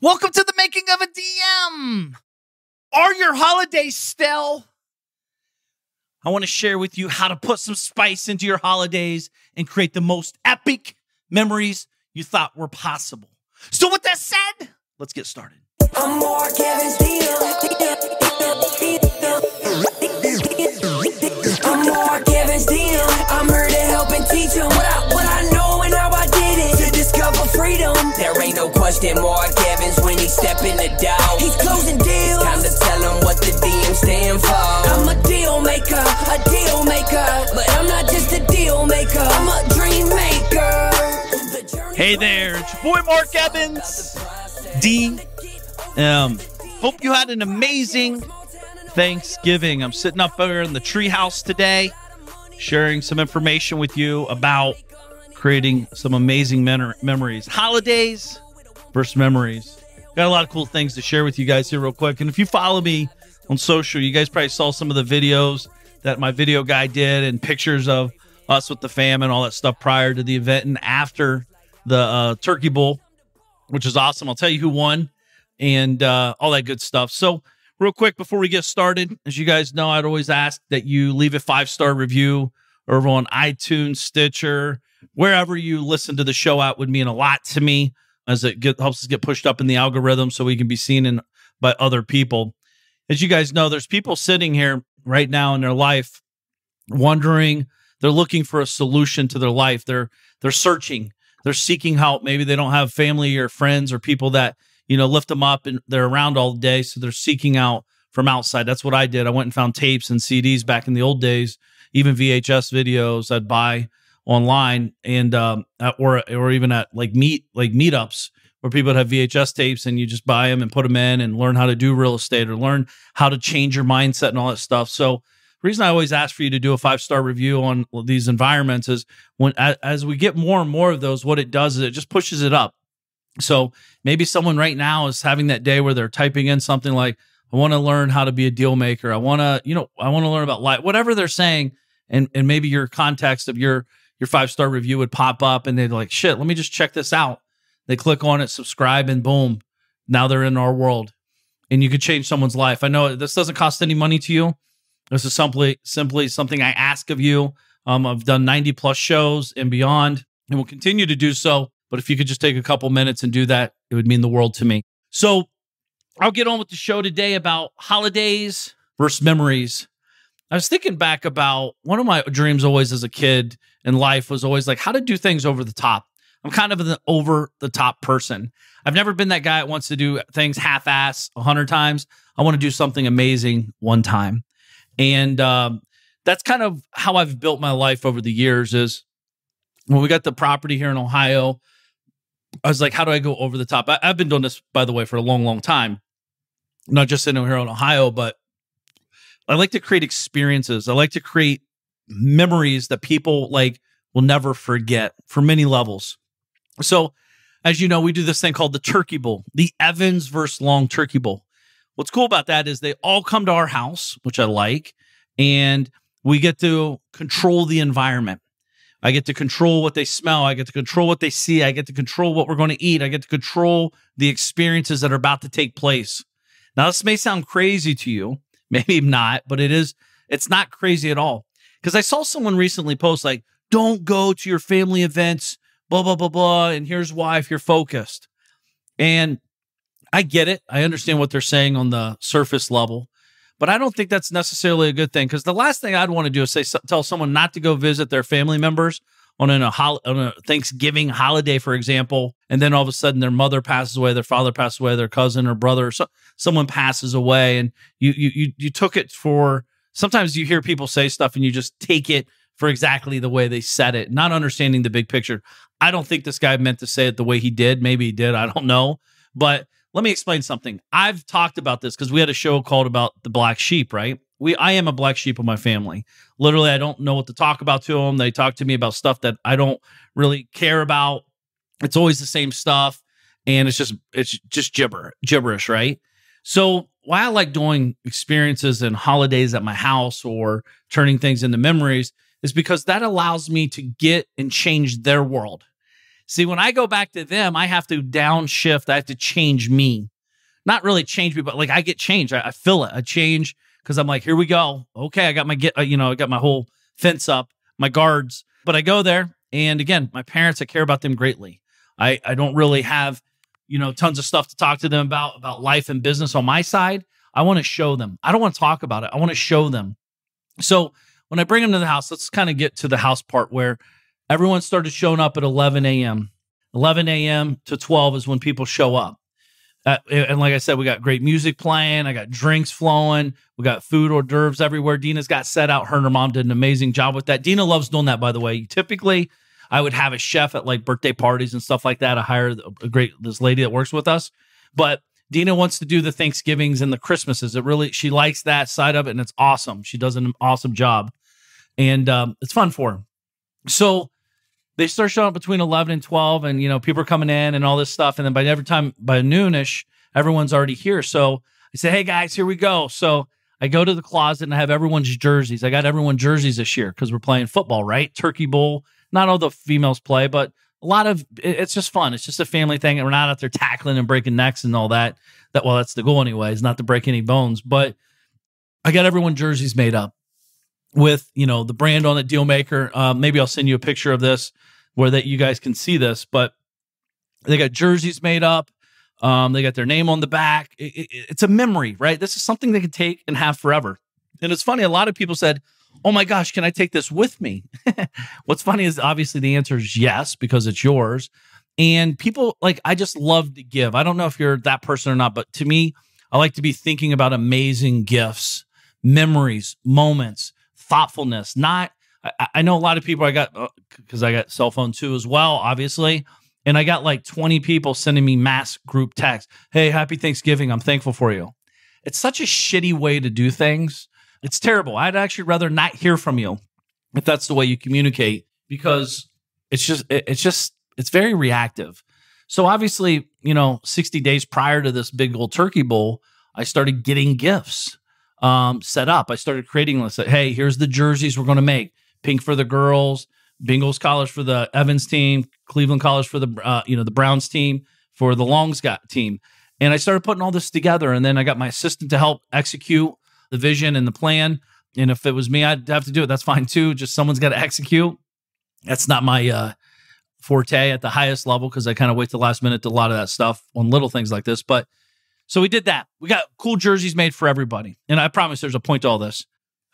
Welcome to the making of a DM. Are your holidays stale? I want to share with you how to put some spice into your holidays and create the most epic memories you thought were possible. So with that said, let's get started. I'm more Kevin's deal. I'm more Kevin's deal. I'm here to help and teach him what I know and how I did it to discover freedom. There ain't no question more Kevin's when he step in the door. He's closing deals. Time to tell him what the DM stand for. I'm a deal maker, but I'm not just a deal maker. I'm a dream maker. Hey there, it's your boy Mark Evans, D. Hope you had an amazing Thanksgiving. I'm sitting up here in the treehouse today, sharing some information with you about creating some amazing memories. Holidays versus memories. Got a lot of cool things to share with you guys here real quick. And if you follow me on social, you guys probably saw some of the videos that my video guy did and pictures of us with the fam and all that stuff prior to the event and after the Turkey Bowl, which is awesome. I'll tell you who won and all that good stuff. So real quick, before we get started, as you guys know, I'd always ask that you leave a 5-star review over on iTunes, Stitcher, wherever you listen to the show at would mean a lot to me as it helps us get pushed up in the algorithm so we can be seen by other people. As you guys know, there's people sitting here right now in their life wondering, they're looking for a solution to their life. They're searching, they're seeking help. Maybe they don't have family or friends or people that, lift them up and they're around all day. So they're seeking out from outside. That's what I did. I went and found tapes and CDs back in the old days, even VHS videos I'd buy online and or even at meetups where people would have VHS tapes and you just buy them and put them in and learn how to do real estate or learn how to change your mindset and all that stuff. So the reason I always ask for you to do a 5-star review on these environments is as we get more and more of those, what it does is it just pushes it up. So maybe someone right now is having that day where they're typing in something like, I want to learn how to be a deal maker. I want to learn about life, whatever they're saying. And maybe your context of your 5-star review would pop up and they're like, shit, let me just check this out. They click on it, subscribe, and boom, now they're in our world. And you could change someone's life. I know this doesn't cost any money to you. This is simply something I ask of you. I've done 90 plus shows and beyond, and will continue to do so. But if you could just take a couple minutes and do that, it would mean the world to me. So I'll get on with the show today about holidays versus memories. I was thinking back about one of my dreams always as a kid in life was always like how to do things over the top. I'm kind of an over the top person. I've never been that guy that wants to do things half-ass 100 times. I want to do something amazing one time. And that's kind of how I've built my life over the years is when we got the property here in Ohio, I was like, how do I go over the top? I've been doing this, by the way, for a long, long time. Not just sitting here in Ohio, but I like to create experiences. I like to create memories that people will never forget for many levels. So, as you know, we do this thing called the Turkey Bowl, the Evans versus Long Turkey Bowl. What's cool about that is they all come to our house, which I like, and we get to control the environment. I get to control what they smell. I get to control what they see. I get to control what we're going to eat. I get to control the experiences that are about to take place. Now, this may sound crazy to you. Maybe not, but it's not crazy at all. Because I saw someone recently post don't go to your family events, blah, blah, blah, blah, and here's why if you're focused. And I get it. I understand what they're saying on the surface level, but I don't think that's necessarily a good thing because the last thing I'd want to do is tell someone not to go visit their family members on a Thanksgiving holiday, for example, and then all of a sudden their mother passes away, their father passes away, their cousin or brother, or someone passes away, and you took it for. Sometimes you hear people say stuff and you just take it for exactly the way they said it, not understanding the big picture. I don't think this guy meant to say it the way he did. Maybe he did. I don't know. But let me explain something. I've talked about this because we had a show called about the black sheep, right? I am a black sheep of my family. Literally, I don't know what to talk about to them. They talk to me about stuff that I don't really care about. It's always the same stuff. And it's just gibberish, right? So why I like doing experiences and holidays at my house or turning things into memories is because that allows me to get and change their world. See, when I go back to them, I have to downshift. I have to change me. Not really change me, but like I get changed. I feel it. I change because I'm like, here we go. Okay, I got I got my whole fence up, my guards. But I go there, and again, my parents, I care about them greatly. I don't really have, tons of stuff to talk to them about life and business on my side. I want to show them. I don't want to talk about it. I want to show them. So when I bring them to the house, let's kind of get to the house part where everyone started showing up at 11 a.m. 11 a.m. to 12 is when people show up. And like I said, we got great music playing. I got drinks flowing. We got food, hors d'oeuvres everywhere. Dina's got set out. Her and her mom did an amazing job with that. Dina loves doing that, by the way. Typically, I would have a chef at like birthday parties and stuff like that. I hire this lady that works with us. But Dina wants to do the Thanksgivings and the Christmases. She likes that side of it, and it's awesome. She does an awesome job. And it's fun for her. So they start showing up between 11 and 12, and, people are coming in and all this stuff. And then by noonish, everyone's already here. So I say, hey, guys, here we go. So I go to the closet and I have everyone's jerseys. I got everyone jerseys this year because we're playing football, right? Turkey Bowl. Not all the females play, but a lot of it's just fun. It's just a family thing. And we're not out there tackling and breaking necks and all that. Well, that's the goal anyways, not to break any bones. But I got everyone jerseys made up with, the brand on it, Dealmaker. Maybe I'll send you a picture of this where that you guys can see this, but they got jerseys made up. They got their name on the back. It's a memory, right? This is something they can take and have forever. And it's funny. A lot of people said, oh my gosh, can I take this with me? What's funny is obviously the answer is yes, because it's yours. And people I just love to give. I don't know if you're that person or not, but to me, I like to be thinking about amazing gifts, memories, moments, thoughtfulness. I know a lot of people because I got cell phone too as well, obviously. And I got like 20 people sending me mass group texts. Hey, happy Thanksgiving. I'm thankful for you. It's such a shitty way to do things. It's terrible. I'd actually rather not hear from you if that's the way you communicate, because it's very reactive. So obviously, 60 days prior to this big old turkey bowl, I started getting gifts set up. I started creating lists. Hey, here's the jerseys we're going to make. Pink for the girls, Bengals collars for the Evans team, Cleveland collars for the the Browns team, for the Longs team. And I started putting all this together. And then I got my assistant to help execute the vision and the plan. And if it was me, I'd have to do it. That's fine too. Just someone's got to execute. That's not my forte at the highest level, because I kind of wait till the last minute to do a lot of that stuff on little things like this. But so we did that. We got cool jerseys made for everybody. And I promise there's a point to all this.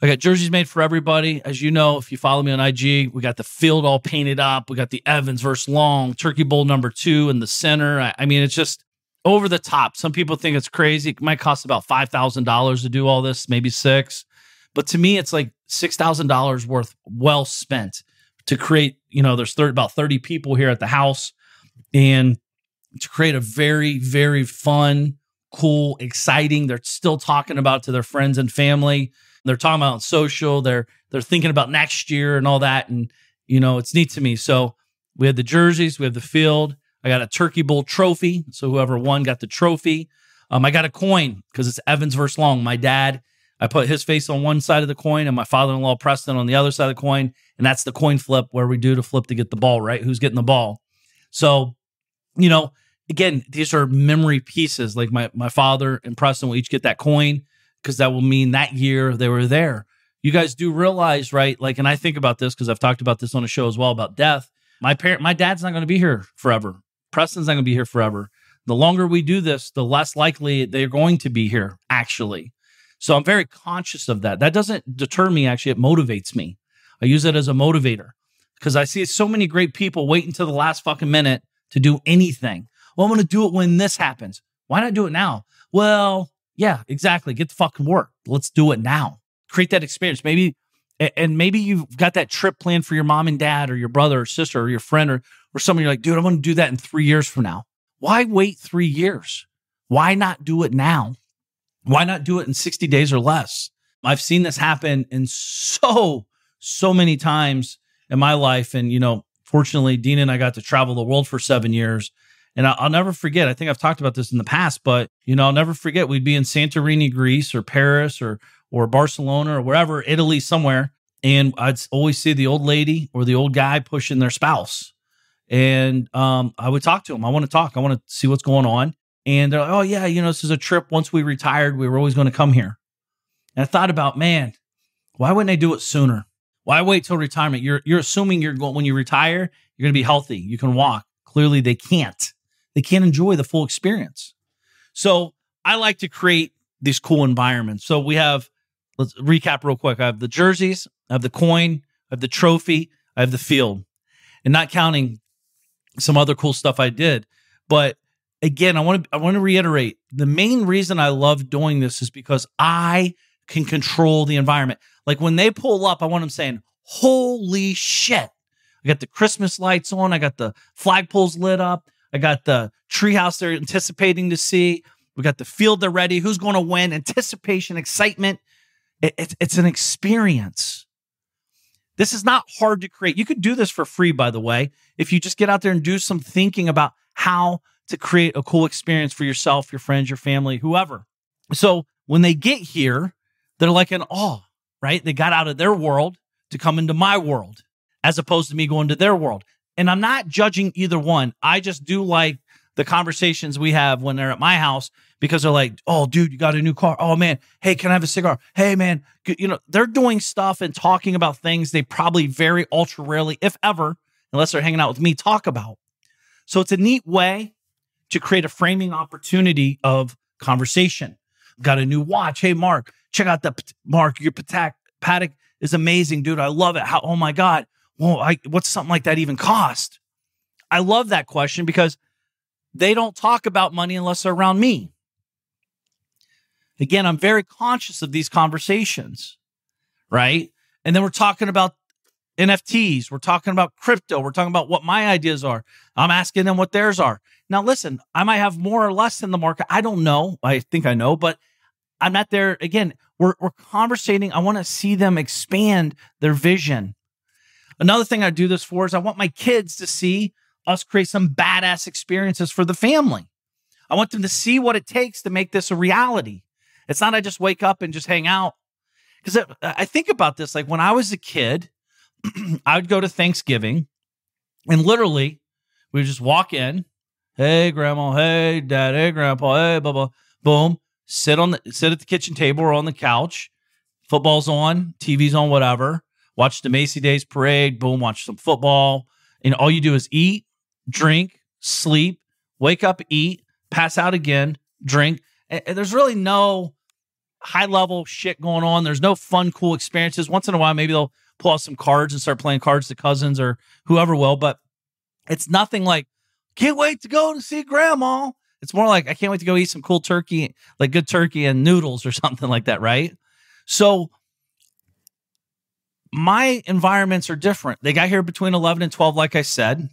I got jerseys made for everybody. As you know, if you follow me on IG, we got the field all painted up. We got the Evans versus Long, Turkey Bowl #2 in the center. I mean, it's just over the top. Some people think it's crazy. It might cost about $5,000 to do all this, maybe $6,000. But to me, it's like $6,000 worth well spent to create, there's about 30 people here at the house, and to create a very, very fun, cool, exciting. They're still talking about it to their friends and family. They're talking about it on social. They're thinking about next year and all that. And, it's neat to me. So we had the jerseys, we have the field. I got a Turkey Bowl trophy. So whoever won got the trophy. I got a coin because it's Evans versus Long. My dad, I put his face on one side of the coin and my father-in-law, Preston, on the other side of the coin. And that's the coin flip where we do the flip to get the ball, right? Who's getting the ball? So, again, these are memory pieces. Like my father and Preston will each get that coin, because that will mean that year they were there. You guys do realize, right? And I think about this because I've talked about this on a show as well about death. My dad's not going to be here forever. Preston's not going to be here forever. The longer we do this, the less likely they're going to be here, actually. So I'm very conscious of that. That doesn't deter me, actually. It motivates me. I use it as a motivator because I see so many great people wait until the last fucking minute to do anything. Well, I'm going to do it when this happens. Why not do it now? Well, yeah, exactly. Get the fucking work. Let's do it now. Create that experience. Maybe you've got that trip planned for your mom and dad or your brother or sister or your friend or someone. You're like, dude, I want to do that in 3 years from now. Why wait 3 years? Why not do it now? Why not do it in 60 days or less? I've seen this happen in so many times in my life. And, fortunately, Dina and I got to travel the world for 7 years. And I'll never forget, I think I've talked about this in the past, but, I'll never forget, we'd be in Santorini, Greece, or Paris, or Barcelona, or wherever, Italy, somewhere. And I'd always see the old lady or the old guy pushing their spouse. And I would talk to them. I want to talk. I want to see what's going on. And they're like, oh, yeah, this is a trip. Once we retired, we were always going to come here. And I thought about, man, why wouldn't they do it sooner? Why wait till retirement? You're assuming you're going, when you retire, you're going to be healthy. You can walk. Clearly, they can't. They can't enjoy the full experience. So I like to create these cool environments. So we have, let's recap real quick. I have the jerseys, I have the coin, I have the trophy, I have the field. And not counting some other cool stuff I did. But again, I want to reiterate, the main reason I love doing this is because I can control the environment. Like when they pull up, I want them saying, holy shit. I got the Christmas lights on. I got the flagpoles lit up. I got the treehouse they're anticipating to see. We got the field they're ready. Who's going to win? Anticipation, excitement. It's an experience. This is not hard to create. You could do this for free, by the way, if you just get out there and do some thinking about how to create a cool experience for yourself, your friends, your family, whoever. So when they get here, they're like in awe, right? They got out of their world to come into my world, as opposed to me going to their world. And I'm not judging either one. I just do like the conversations we have when they're at my house, because they're like, oh, dude, you got a new car. Oh, man. Hey, can I have a cigar? Hey, man. They're doing stuff and talking about things they probably very ultra rarely, if ever, unless they're hanging out with me, talk about. So it's a neat way to create a framing opportunity of conversation. Got a new watch. Hey, Mark, check out Mark, your Patek is amazing, dude. I love it. Oh my God. Whoa, what's something like that even cost? I love that question because they don't talk about money unless they're around me. Again, I'm very conscious of these conversations, right? And then we're talking about NFTs. We're talking about crypto. We're talking about what my ideas are. I'm asking them what theirs are. Now, listen, I might have more or less in the market. I don't know. I think I know, but I'm not there. Again, we're conversating. I want to see them expand their vision. Another thing I do this for is I want my kids to see us create some badass experiences for the family. I want them to see what it takes to make this a reality. It's not I just wake up and just hang out. Because I think about this, like when I was a kid, I would go to Thanksgiving and literally we would just walk in. Hey, grandma. Hey, dad. Hey, grandpa. Hey, blah, blah. Boom. Sit at the kitchen table or on the couch. Football's on, TV's on, whatever. Watch the Macy Days parade. Boom. Watch some football. And all you do is eat, drink, sleep, wake up, eat, pass out again, drink. And there's really no high level shit going on. There's no fun, cool experiences. Once in a while, maybe they'll pull out some cards and start playing cards to cousins or whoever will. But it's nothing like, can't wait to go to see grandma. It's more like, I can't wait to go eat some cool turkey, like good turkey and noodles or something like that, right? So my environments are different. They got here between 11 and 12, like I said,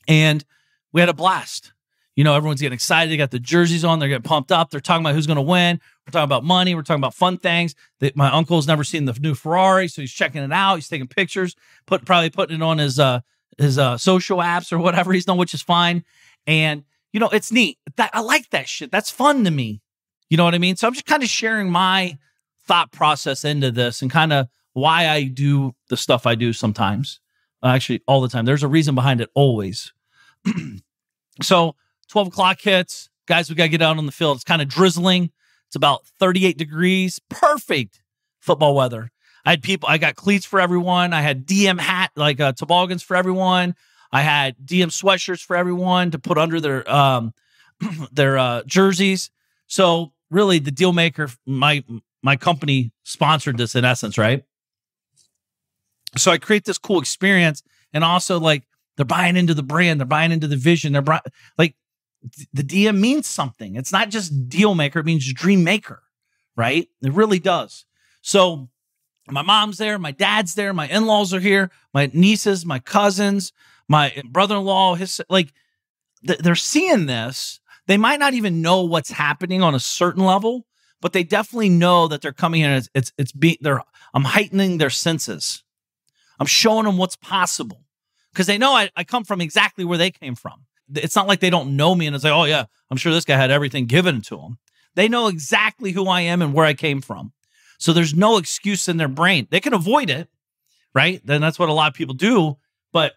and we had a blast. Everyone's getting excited. They got the jerseys on. They're getting pumped up. They're talking about who's going to win. We're talking about money. We're talking about fun things. My uncle's never seen the new Ferrari, so he's checking it out. He's taking pictures, probably putting it on his social apps or whatever he's done, which is fine. And, it's neat. I like that shit. That's fun to me. You know what I mean? So I'm just kind of sharing my thought process into this and kind of why I do the stuff I do sometimes. Actually, all the time. There's a reason behind it always. So 12 o'clock hits. Guys, we got to get out on the field. It's kind of drizzling. It's about 38 degrees. Perfect football weather. I got cleats for everyone. I had DM hat, like toboggans for everyone. I had DM sweatshirts for everyone to put under their jerseys. So really the deal maker, my company sponsored this in essence, right? So I create this cool experience, and also like they're buying into the brand, they're buying into the vision. Like the DM means something. It's not just deal maker, it means dream maker, right? It really does. So my mom's there, my dad's there, my in-laws are here, my nieces, my cousins, my brother-in-law, they're seeing this. They might not even know what's happening on a certain level, but they definitely know that they're coming in. I'm heightening their senses. I'm showing them what's possible because they know I come from exactly where they came from. It's not like they don't know me and it's like, oh yeah, I'm sure this guy had everything given to him. They know exactly who I am and where I came from. So there's no excuse in their brain. They can avoid it, right? Then that's what a lot of people do. But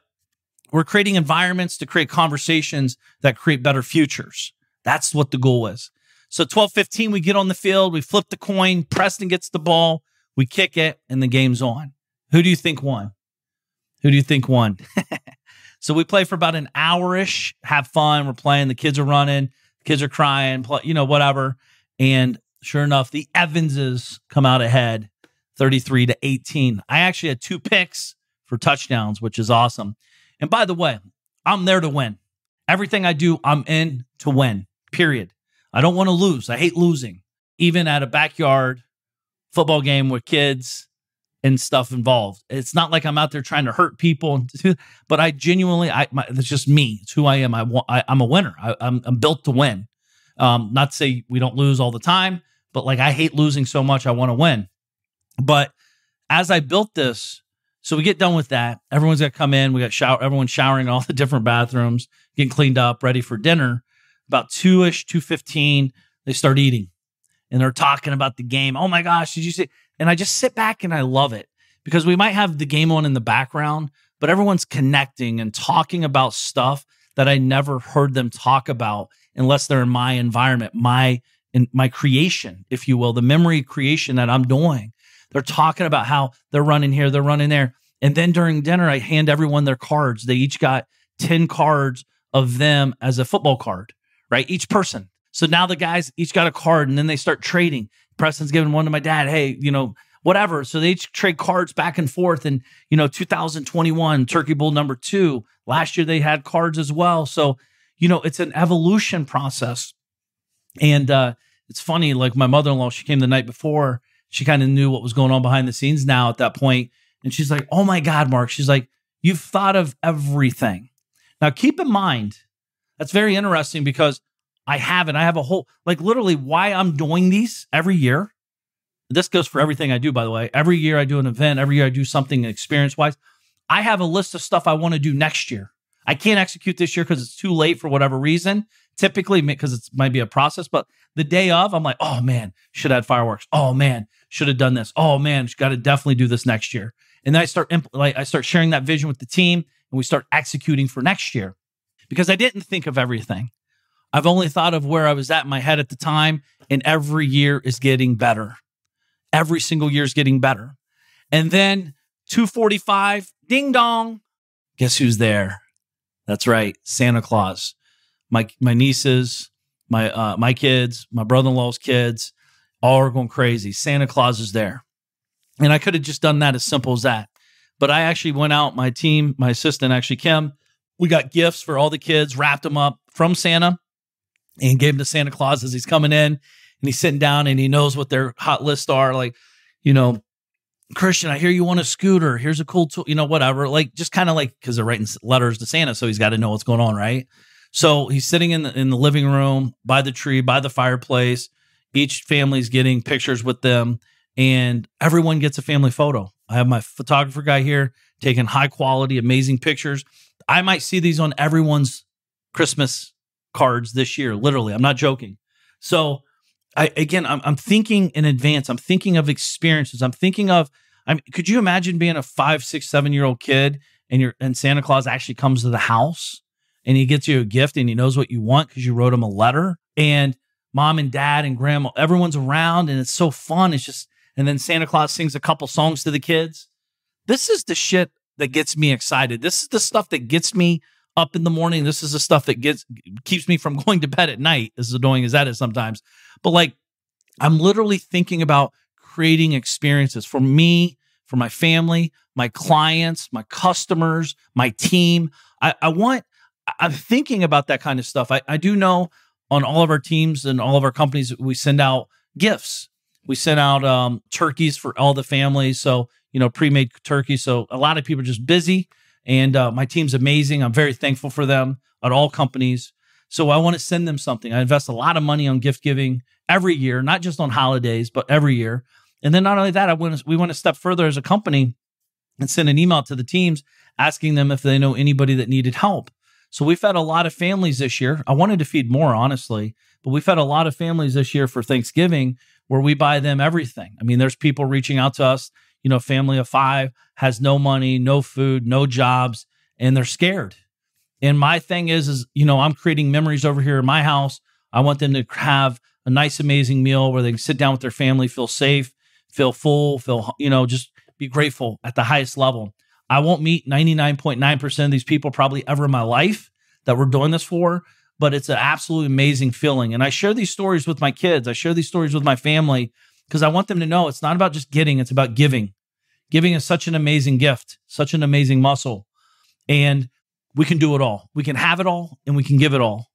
we're creating environments to create conversations that create better futures. That's what the goal is. So 12:15, we get on the field, we flip the coin, Preston gets the ball, we kick it, and the game's on. Who do you think won? Who do you think won? So we play for about an hour-ish, have fun, we're playing, the kids are running, the kids are crying, whatever. And sure enough, the Evanses come out ahead, 33-18. I actually had 2 picks for touchdowns, which is awesome. And by the way, I'm there to win. Everything I do, I'm in to win, period. I don't want to lose. I hate losing, even at a backyard football game with kids and stuff involved. It's not like I'm out there trying to hurt people, but I genuinely, it's just me. It's who I am. I'm a winner. I'm built to win. Not to say we don't lose all the time, but like I hate losing so much. I want to win. But as I built this, so we get done with that. Everyone's got to come in. We got everyone's showering in all the different bathrooms, getting cleaned up, ready for dinner. About 2-ish, 2:15, they start eating. And they're talking about the game. Oh my gosh, did you see? And I just sit back and I love it because we might have the game on in the background, but everyone's connecting and talking about stuff that I never heard them talk about unless they're in my environment, my creation, if you will, the memory creation that I'm doing. They're talking about how they're running here, they're running there. And then during dinner, I hand everyone their cards. They each got 10 cards of them as a football card, right? Each person. So now the guys each got a card and then they start trading. Preston's giving one to my dad. Hey, whatever. So they each trade cards back and forth. And, 2021, Turkey Bowl number 2. Last year they had cards as well. So, it's an evolution process. And it's funny, like my mother-in-law, she came the night before. She kind of knew what was going on behind the scenes now at that point. And she's like, oh my God, Mark. She's like, you've thought of everything. Now, keep in mind, that's very interesting because I have a whole, like literally why I'm doing these every year. This goes for everything I do, by the way. Every year I do an event. Every year I do something experience-wise. I have a list of stuff I want to do next year. I can't execute this year because it's too late for whatever reason. Typically, because it might be a process, but the day of, I'm like, oh man, should have had fireworks. Oh man, should have done this. Oh man, got to definitely do this next year. And then I start sharing that vision with the team, and we start executing for next year. Because I didn't think of everything. I've only thought of where I was at in my head at the time, and every year is getting better. Every single year is getting better. And then 2:45, ding dong. Guess who's there? That's right, Santa Claus. My nieces, my kids, my brother-in-law's kids, all are going crazy. Santa Claus is there. And I could have just done that as simple as that. But I actually went out, my team, my assistant, actually, Kim, we got gifts for all the kids, wrapped them up from Santa, and gave them to Santa Claus as he's coming in. And he's sitting down and he knows what their hot lists are. Like, Christian, I hear you want a scooter. Here's a cool tool, whatever. Like, just kind of like, because they're writing letters to Santa, so he's got to know what's going on, right? So he's sitting in the living room, by the tree, by the fireplace. Each family's getting pictures with them, and everyone gets a family photo. I have my photographer guy here taking high quality, amazing pictures. I might see these on everyone's Christmas cards this year. Literally, I'm not joking. So I'm thinking in advance. I'm thinking of experiences. I'm thinking of, could you imagine being a 5, 6, 7-year-old kid and Santa Claus actually comes to the house and he gets you a gift and he knows what you want because you wrote him a letter, and mom and dad and grandma, everyone's around, and it's so fun. It's just, and then Santa Claus sings a couple songs to the kids. This is the shit that gets me excited. This is the stuff that gets me up in the morning. This is the stuff that keeps me from going to bed at night, as annoying as that is sometimes. But like, I'm literally thinking about creating experiences for me, for my family, my clients, my customers, my team. I'm thinking about that kind of stuff. I do know on all of our teams and all of our companies, we send out gifts. We send out turkeys for all the families. So, pre-made turkey. So a lot of people are just busy, and my team's amazing. I'm very thankful for them at all companies. So I want to send them something. I invest a lot of money on gift giving every year, not just on holidays, but every year. And then not only that, we want to step further as a company and send an email to the teams asking them if they know anybody that needed help. So we fed a lot of families this year. I wanted to feed more, honestly, but we fed a lot of families this year for Thanksgiving where we buy them everything. I mean, there's people reaching out to us, family of 5 has no money, no food, no jobs, and they're scared. And my thing is, you know, I'm creating memories over here in my house. I want them to have a nice, amazing meal where they can sit down with their family, feel safe, feel full, feel, you know, just be grateful at the highest level. I won't meet 99.9% of these people probably ever in my life that we're doing this for, but it's an absolutely amazing feeling. And I share these stories with my kids. I share these stories with my family because I want them to know it's not about just getting, it's about giving. Giving is such an amazing gift, such an amazing muscle. And we can do it all. We can have it all and we can give it all.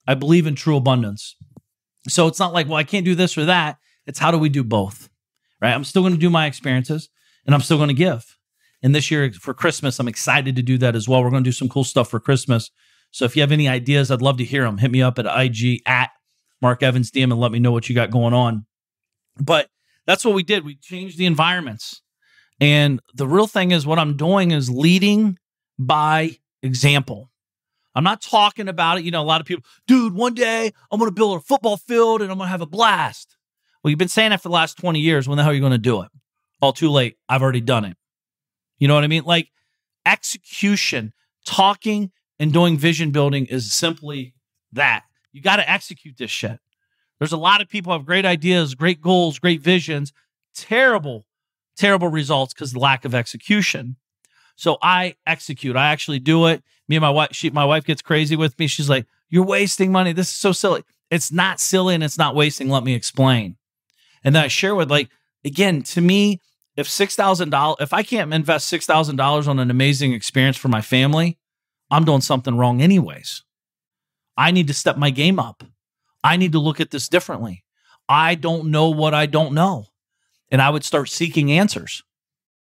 I believe in true abundance. So it's not like, well, I can't do this or that. It's how do we do both, right? I'm still going to do my experiences and I'm still going to give. And this year for Christmas, I'm excited to do that as well. We're going to do some cool stuff for Christmas. So if you have any ideas, I'd love to hear them. Hit me up at IG at Mark Evans DM and let me know what you got going on. But that's what we did. We changed the environments. And the real thing is what I'm doing is leading by example. I'm not talking about it. You know, a lot of people, dude, one day I'm going to build a football field and I'm going to have a blast. Well, you've been saying that for the last 20 years. When the hell are you going to do it? All too late. I've already done it. You know what I mean? Like execution, talking and doing vision building is simply that. You got to execute this shit. There's a lot of people who have great ideas, great goals, great visions, terrible results because of the lack of execution. So I execute. I actually do it. Me and my wife gets crazy with me. She's like, "You're wasting money. This is so silly." It's not silly and it's not wasting. Let me explain. And then I share with, like, again, to me, if I can't invest $6,000 on an amazing experience for my family, I'm doing something wrong anyways. I need to step my game up. I need to look at this differently. I don't know what I don't know. And I would start seeking answers.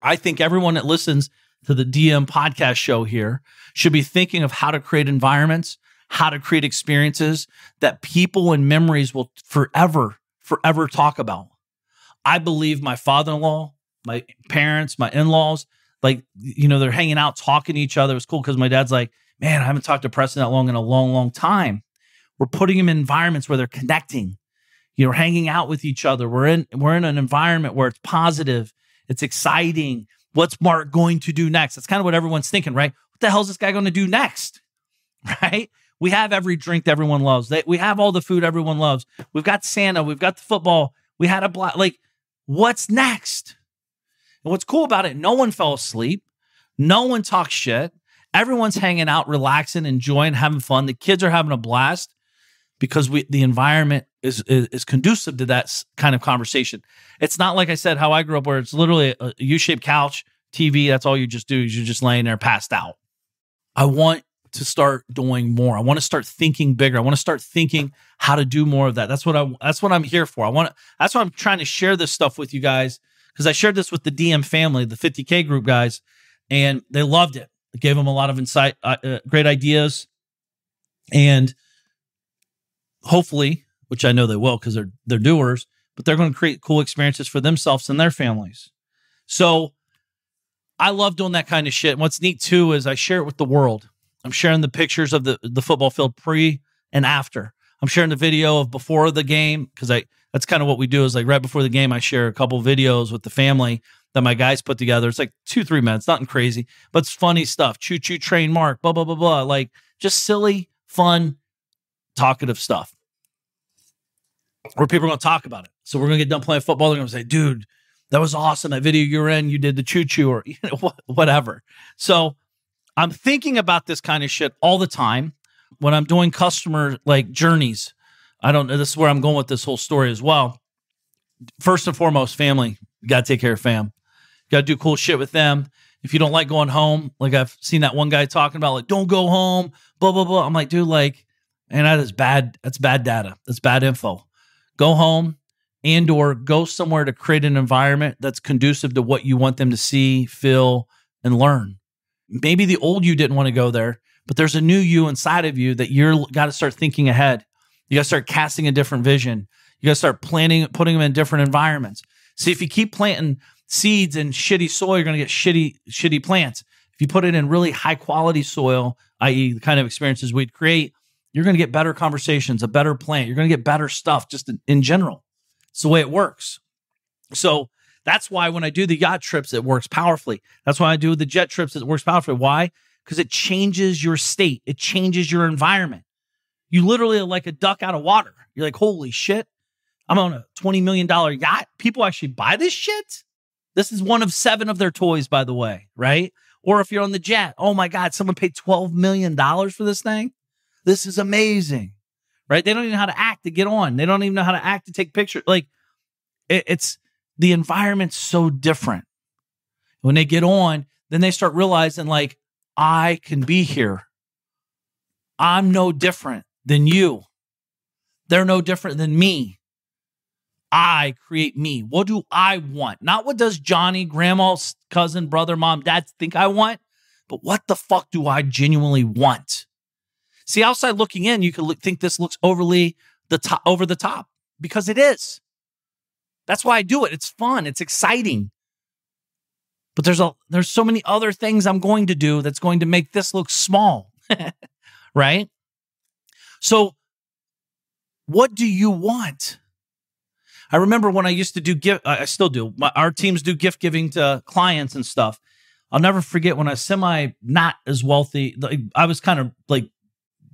I think everyone that listens to the DM podcast show here should be thinking of how to create environments, how to create experiences that people and memories will forever talk about. I believe my father-in-law, my parents, my in-laws, like, you know, they're hanging out, talking to each other. It was cool because my dad's like, "Man, I haven't talked to Preston that long in a long, long time." We're putting them in environments where they're connecting, you know, hanging out with each other. We're in an environment where it's positive, it's exciting. What's Mark going to do next? That's kind of what everyone's thinking, right? What the hell is this guy going to do next? Right? We have every drink that everyone loves. We have all the food everyone loves. We've got Santa. We've got the football. We had like, what's next? And what's cool about it, no one fell asleep. No one talks shit. Everyone's hanging out, relaxing, enjoying, having fun. The kids are having a blast because the environment is conducive to that kind of conversation. It's not like I said, how I grew up, where it's literally a U-shaped couch, TV. That's all you just do. You're just laying there passed out. I want to start doing more. I want to start thinking bigger. I want to start thinking how to do more of that. That's what I'm here for. That's why I'm trying to share this stuff with you guys, because I shared this with the DM family, the 50K group guys, and they loved it. It gave them a lot of insight, great ideas, and hopefully, which I know they will because they're doers, but they're going to create cool experiences for themselves and their families. So I love doing that kind of shit. And what's neat too is I share it with the world. I'm sharing the pictures of the football field pre and after. I'm sharing the video of before the game because that's kind of what we do is like right before the game, I share a couple videos with the family that my guys put together. It's like 2-3 minutes, nothing crazy, but it's funny stuff. Choo choo train Mark, blah, blah, blah, blah. Like just silly, fun, talkative stuff where people are going to talk about it. So we're going to get done playing football. They're going to say, "Dude, that was awesome. That video you were in, you did the choo choo," or you know, whatever. So I'm thinking about this kind of shit all the time when I'm doing customer like journeys. I don't know. This is where I'm going with this whole story as well. First and foremost, family. You got to take care of fam. You got to do cool shit with them. If you don't like going home, like I've seen that one guy talking about, like, "Don't go home, blah, blah, blah." I'm like, dude, like, and that is bad. That's bad data. That's bad info. Go home and or go somewhere to create an environment that's conducive to what you want them to see, feel, and learn. Maybe the old you didn't want to go there, but there's a new you inside of you that you're got to start thinking ahead. You got to start casting a different vision. You got to start putting them in different environments. See, if you keep planting seeds in shitty soil, you're going to get shitty plants. If you put it in really high quality soil, i.e. the kind of experiences we'd create, you're going to get better conversations, a better plant. You're going to get better stuff just in general. It's the way it works. So that's why when I do the yacht trips, it works powerfully. That's why I do the jet trips, it works powerfully. Why? because it changes your state. It changes your environment. You literally are like a duck out of water. You're like, holy shit, I'm on a $20 million yacht. People actually buy this shit? This is one of 7 of their toys, by the way, right? Or if you're on the jet, oh my God, someone paid $12 million for this thing. This is amazing, right? They don't even know how to act to get on. They don't even know how to act to take pictures. Like it's the environment's so different. When they get on, then they start realizing like, I can be here. I'm no different than you. They're no different than me. I create me. What do I want? Not what does Johnny, grandma, cousin, brother, mom, dad think I want, but what the fuck do I genuinely want? See, outside looking in, you could think this looks over the top because it is. That's why I do it. It's fun. It's exciting. But there's so many other things I'm going to do that's going to make this look small, right? So what do you want? I remember when I used to do gift, I still do. Our teams do gift giving to clients and stuff. I'll never forget when I was not as wealthy. I was kind of like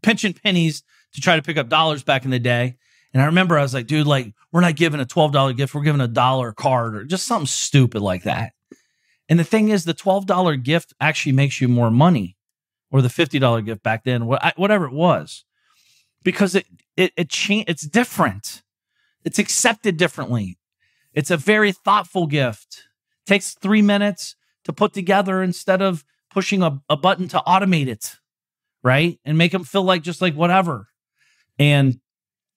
pinching pennies to try to pick up dollars back in the day. And I remember I was like, dude, like we're not giving a $12 gift. We're giving a $1 card or just something stupid like that. And the thing is, the $12 gift actually makes you more money, or the $50 gift back then, whatever it was, because it's different. It's accepted differently. It's a very thoughtful gift. It takes 3 minutes to put together instead of pushing a button to automate it, right? And make them feel like just like whatever. And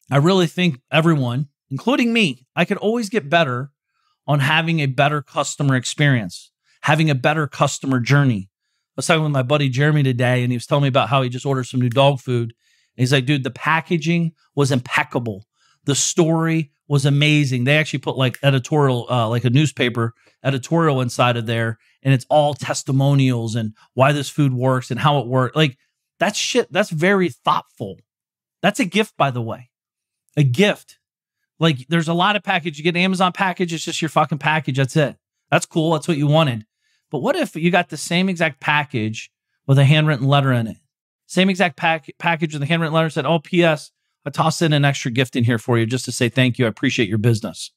I really think everyone, including me, I could always get better on having a better customer experience, having a better customer journey. I was talking with my buddy Jeremy today, and he was telling me about how he just ordered some new dog food. And he's like, dude, the packaging was impeccable. The story was amazing. They actually put like editorial, like a newspaper editorial inside of there, and it's all testimonials and why this food works and how it works. Like that shit, that's very thoughtful. That's a gift, by the way. A gift. Like there's a lot of package. You get an Amazon package, it's just your fucking package. That's it. That's cool. That's what you wanted. But what if you got the same exact package with a handwritten letter in it? Same exact package with a handwritten letter said, oh, P.S., I tossed in an extra gift in here for you just to say thank you. I appreciate your business.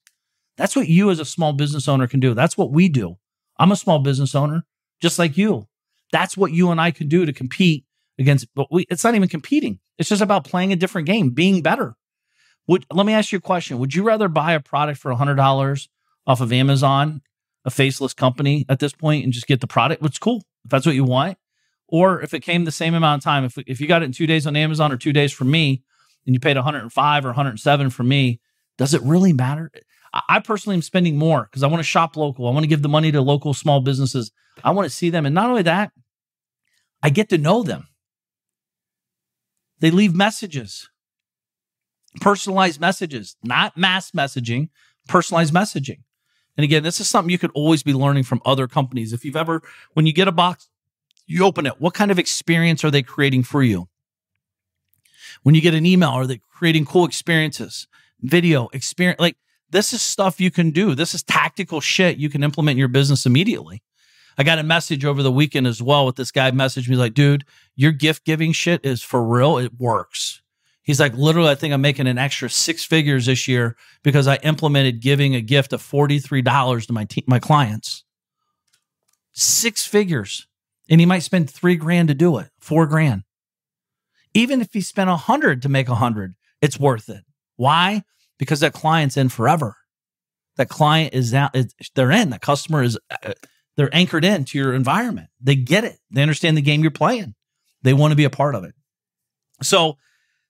That's what you as a small business owner can do. That's what we do. I'm a small business owner, just like you. That's what you and I can do to compete against, but it's not even competing. It's just about playing a different game, being better. Let me ask you a question. Would you rather buy a product for $100 off of Amazon, a faceless company at this point, and just get the product, which is cool, if that's what you want? Or if it came the same amount of time, if you got it in 2 days on Amazon or 2 days from me, and you paid $105 or $107 for me, does it really matter? I personally am spending more because I want to shop local. I want to give the money to local small businesses. I want to see them. And not only that, I get to know them. They leave messages, personalized messages, not mass messaging, personalized messaging. And again, this is something you could always be learning from other companies. If you've ever, when you get a box, you open it, what kind of experience are they creating for you? When you get an email, are they creating cool experiences, video experience? Like this is stuff you can do. This is tactical shit you can implement in your business immediately. I got a message over the weekend as well with this guy messaged me like, dude, your gift giving shit is for real. It works. He's like, literally, I think I'm making an extra 6 figures this year because I implemented giving a gift of $43 to my clients. 6 figures. And he might spend $3,000 to do it, $4,000. Even if he spent $100 to make $100, it's worth it. Why? Because that client's in forever. That client is out. They're in. That customer is. They're anchored into your environment. They get it. They understand the game you're playing. They want to be a part of it. So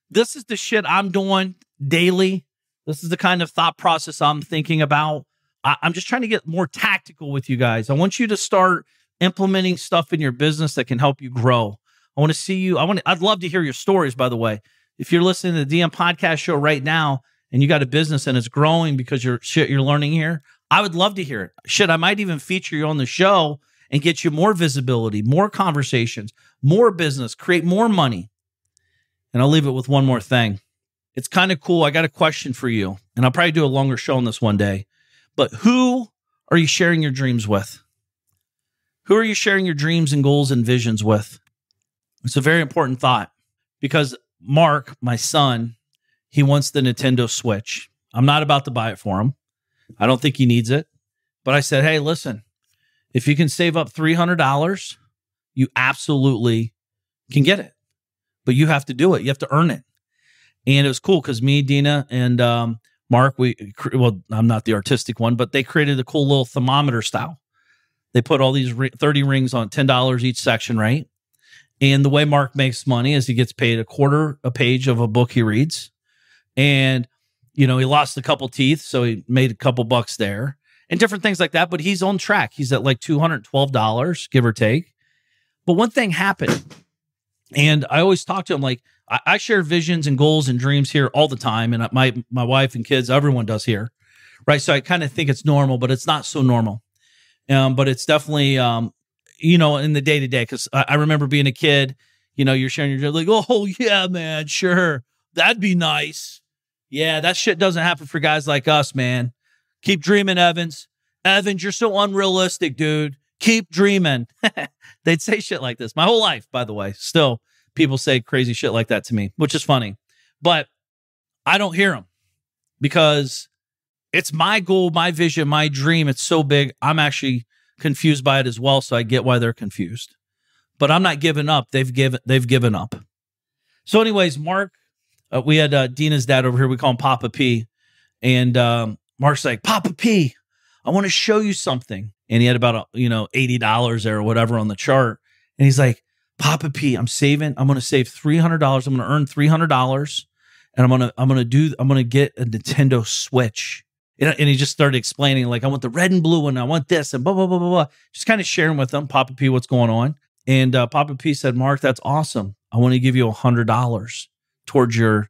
this is the shit I'm doing daily. This is the kind of thought process I'm thinking about. I'm just trying to get more tactical with you guys. I want you to start implementing stuff in your business that can help you grow. I want to see you. I'd love to hear your stories, by the way. If you're listening to the DM podcast show right now and you got a business and it's growing because you're learning here, I would love to hear it. Shit, I might even feature you on the show and get you more visibility, more conversations, more business, create more money. And I'll leave it with one more thing. It's kind of cool. I got a question for you, and I'll probably do a longer show on this one day. But who are you sharing your dreams with? Who are you sharing your dreams and goals and visions with? It's a very important thought because Mark, my son, he wants the Nintendo Switch. I'm not about to buy it for him. I don't think he needs it. But I said, hey, listen, if you can save up $300, you absolutely can get it. But you have to do it. You have to earn it. And it was cool because me, Dina, and Mark, I'm not the artistic one, but they created a cool little thermometer style. They put all these 30 rings on $10 each section, right? And the way Mark makes money is he gets paid a quarter a page of a book he reads. And, he lost a couple teeth, so he made a couple bucks there and different things like that. But he's on track. He's at like $212, give or take. But one thing happened. And I always talk to him like, I share visions and goals and dreams here all the time. And my wife and kids, everyone does here. Right. So I kind of think it's normal, but it's not so normal. But it's definitely, in the day to day, because I remember being a kid, you're sharing your dream like, oh, yeah, man, sure. That'd be nice. Yeah, that shit doesn't happen for guys like us, man. Keep dreaming, Evans. Evans, you're so unrealistic, dude. Keep dreaming. They'd say shit like this. My whole life, by the way, still people say crazy shit like that to me, which is funny. But I don't hear them because it's my goal, my vision, my dream. It's so big. I'm actually confused by it as well, so I get why they're confused. But I'm not giving up. They've given up. So anyways, Mark, we had Dina's dad over here. We call him Papa P. And Mark's like, Papa P, I want to show you something. And he had about, $80 there or whatever on the chart. And he's like, Papa P, I'm going to save $300. I'm going to earn $300. And I'm going to get a Nintendo Switch. And he just started explaining, like, I want the red and blue one. I want this and blah, blah, blah, blah, blah. Just kind of sharing with them, Papa P, what's going on. And Papa P said, Mark, that's awesome. I want to give you $100 towards your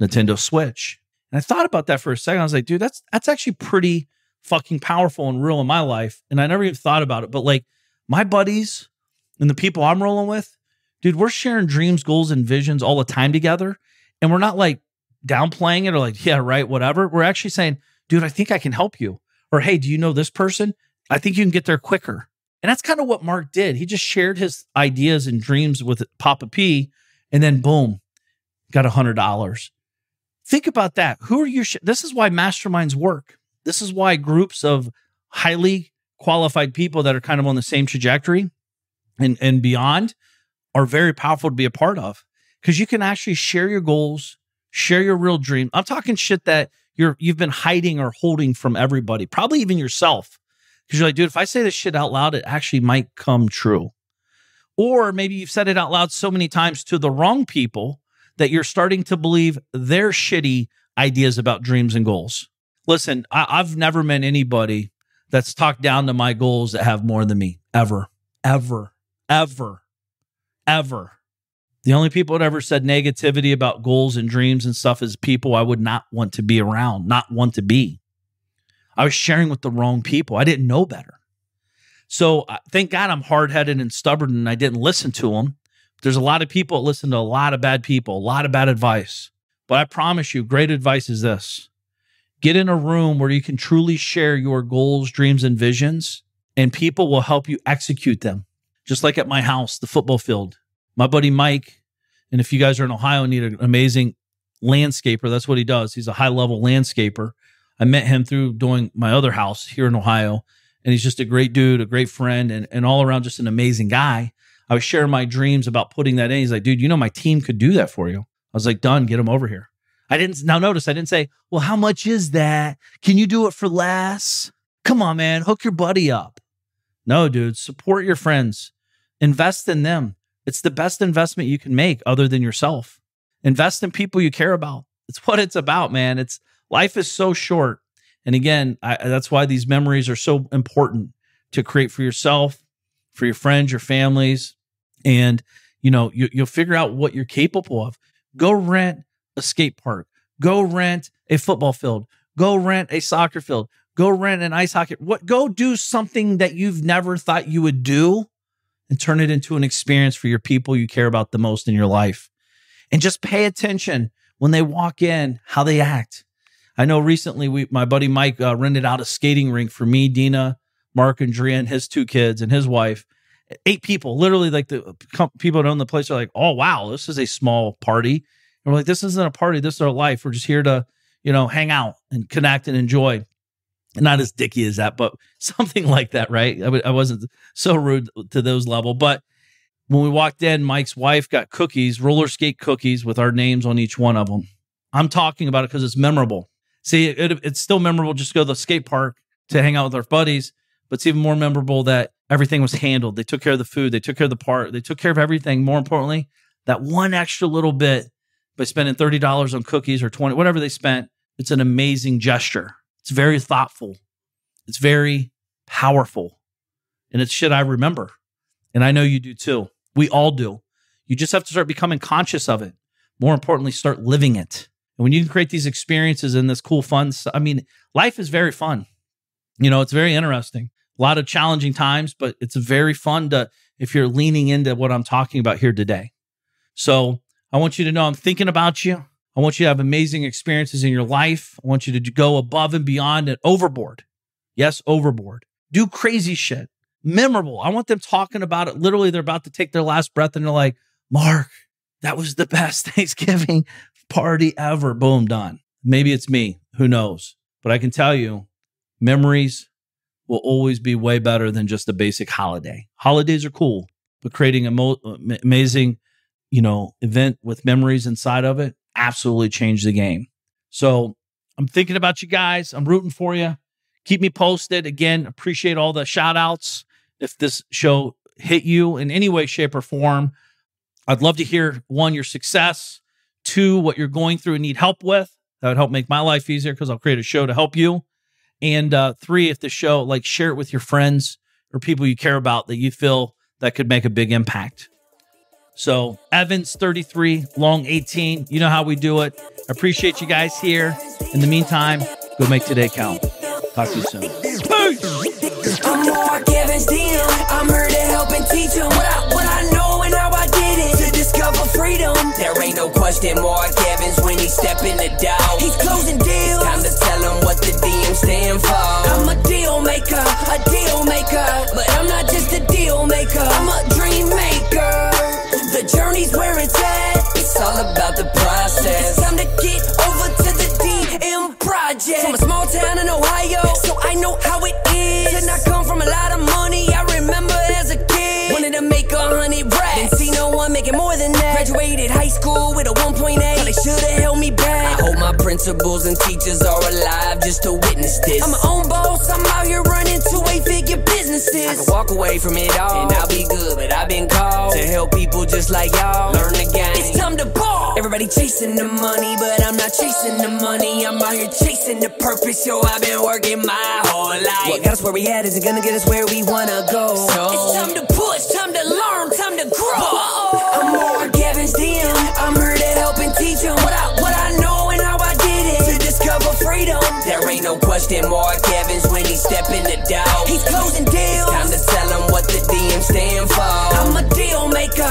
Nintendo Switch. And I thought about that for a second. I was like, dude, that's actually pretty fucking powerful and real in my life. And I never even thought about it. But like my buddies and the people I'm rolling with, dude, we're sharing dreams, goals, and visions all the time together. And we're not like downplaying it or like, yeah, right, whatever. We're actually saying, dude, I think I can help you. Or, hey, do you know this person? I think you can get there quicker. And that's kind of what Mark did. He just shared his ideas and dreams with Papa P, and then boom, got $100. Think about that. Who are you? This is why masterminds work. This is why groups of highly qualified people that are kind of on the same trajectory and beyond are very powerful to be a part of, because you can actually share your goals, share your real dream. I'm talking shit that you've been hiding or holding from everybody, probably even yourself. Because you're like, dude, if I say this shit out loud, it actually might come true. Or maybe you've said it out loud so many times to the wrong people that you're starting to believe their shitty ideas about dreams and goals. Listen, I've never met anybody that's talked down to my goals that have more than me. Ever, ever, ever, ever. The only people that ever said negativity about goals and dreams and stuff is people I would not want to be around, not want to be. I was sharing with the wrong people. I didn't know better. So thank God I'm hard-headed and stubborn and I didn't listen to them. There's a lot of people that listen to a lot of bad people, a lot of bad advice. But I promise you, great advice is this. Get in a room where you can truly share your goals, dreams, and visions, and people will help you execute them. Just like at my house, the football field. My buddy Mike, and if you guys are in Ohio, need an amazing landscaper. That's what he does. He's a high-level landscaper. I met him through doing my other house here in Ohio, and he's just a great dude, a great friend, and all around just an amazing guy. I was sharing my dreams about putting that in. He's like, dude, my team could do that for you. I was like, done, get him over here. Now notice, I didn't say, well, how much is that? Can you do it for less? Come on, man, hook your buddy up. No, dude, support your friends. Invest in them. It's the best investment you can make other than yourself. Invest in people you care about. It's what it's about, man. Life is so short. And again, that's why these memories are so important to create for yourself, for your friends, your families. And, you'll figure out what you're capable of. Go rent a skate park. Go rent a football field. Go rent a soccer field. Go rent an ice hockey. Go do something that you've never thought you would do and turn it into an experience for your people you care about the most in your life. And just pay attention when they walk in, how they act. I know recently my buddy Mike rented out a skating rink for me, Dina, Mark, and Drea, and his two kids and his wife. 8 people, literally like the people that own the place are like, oh, wow, this is a small party. And we're like, this isn't a party. This is our life. We're just here to, hang out and connect and enjoy. Not as dicky as that, but something like that, right? I wasn't so rude to those level. But when we walked in, Mike's wife got cookies, roller skate cookies with our names on each one of them. I'm talking about it because it's memorable. See, it's still memorable just to go to the skate park to hang out with our buddies, but it's even more memorable that everything was handled. They took care of the food. They took care of the park. They took care of everything. More importantly, that one extra little bit by spending $30 on cookies or $20, whatever they spent, it's an amazing gesture. It's very thoughtful. It's very powerful. And it's shit I remember. And I know you do too. We all do. You just have to start becoming conscious of it. More importantly, start living it. And when you can create these experiences and this cool fun, life is very fun. It's very interesting. A lot of challenging times, but it's very fun if you're leaning into what I'm talking about here today. So I want you to know I'm thinking about you. I want you to have amazing experiences in your life. I want you to go above and beyond and overboard. Yes, overboard. Do crazy shit. Memorable. I want them talking about it. Literally, they're about to take their last breath and they're like, Mark, that was the best Thanksgiving party ever. Boom, done. Maybe it's me. Who knows? But I can tell you, memories will always be way better than just a basic holiday. Holidays are cool, but creating an amazing, event with memories inside of it absolutely changed the game. So I'm thinking about you guys. I'm rooting for you. Keep me posted. Again, appreciate all the shout outs. If this show hit you in any way, shape, or form, I'd love to hear 1, your success, 2, what you're going through and need help with. That would help make my life easier because I'll create a show to help you. And 3, if the show, share it with your friends or people you care about that you feel that could make a big impact. So Evans 33, Long 18. You know how we do it. I appreciate you guys here. In the meantime, go make today count. Talk to you soon. Peace. I'm Mark Evans, DM. I'm here to help and teach them what I know and how I did it. To discover freedom. There ain't no question Mark Evans when he step in the door. He's closing deals. Time to tell him what the DM stand for. I'm a deal maker. But I'm not just a deal maker. I'm a dream maker. The journey's where it's at. It's all about the process. It's time to get over to the DM project. From a small town in Ohio, so I know how it is. Did not come from a lot of money. I remember as a kid, wanted to make 100 racks. Didn't see no one making more than that. Graduated high school with a 1.8. They should have held me back. I hope my principals and teachers are alive just to witness this. I'm my own boss. I'm out here running 2-8-figure businesses. I can walk away from it all and I'll be good, but I've been called to help people just like y'all learn the game. It's time to ball. Everybody chasing the money, but I'm not chasing the money. I'm out here chasing the purpose. Yo, I've been working my whole life. What got us where we at isn't gonna get us where we wanna go. So it's time to push, time to learn, time to grow. I'm Mark Evans, DM. I'm here to help and teach them what I know and how I did it. To discover freedom. There ain't no question Mark Evans when he step in the door. He's closing deals. It's time to tell him what the DM stand for. I'm a deal maker.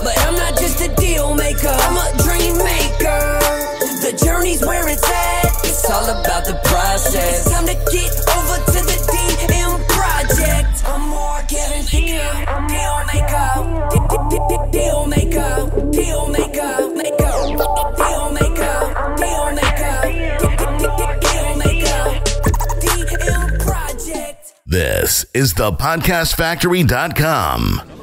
But I'm not just a deal maker. I'm a dream maker. The journey's where it's at. It's all about the process. It's time to get over to the DM project. I'm Mark Evans, DM. Deal maker. Deal maker. Deal maker. Deal maker. Deal maker. DM project. This is thepodcastfactory.com.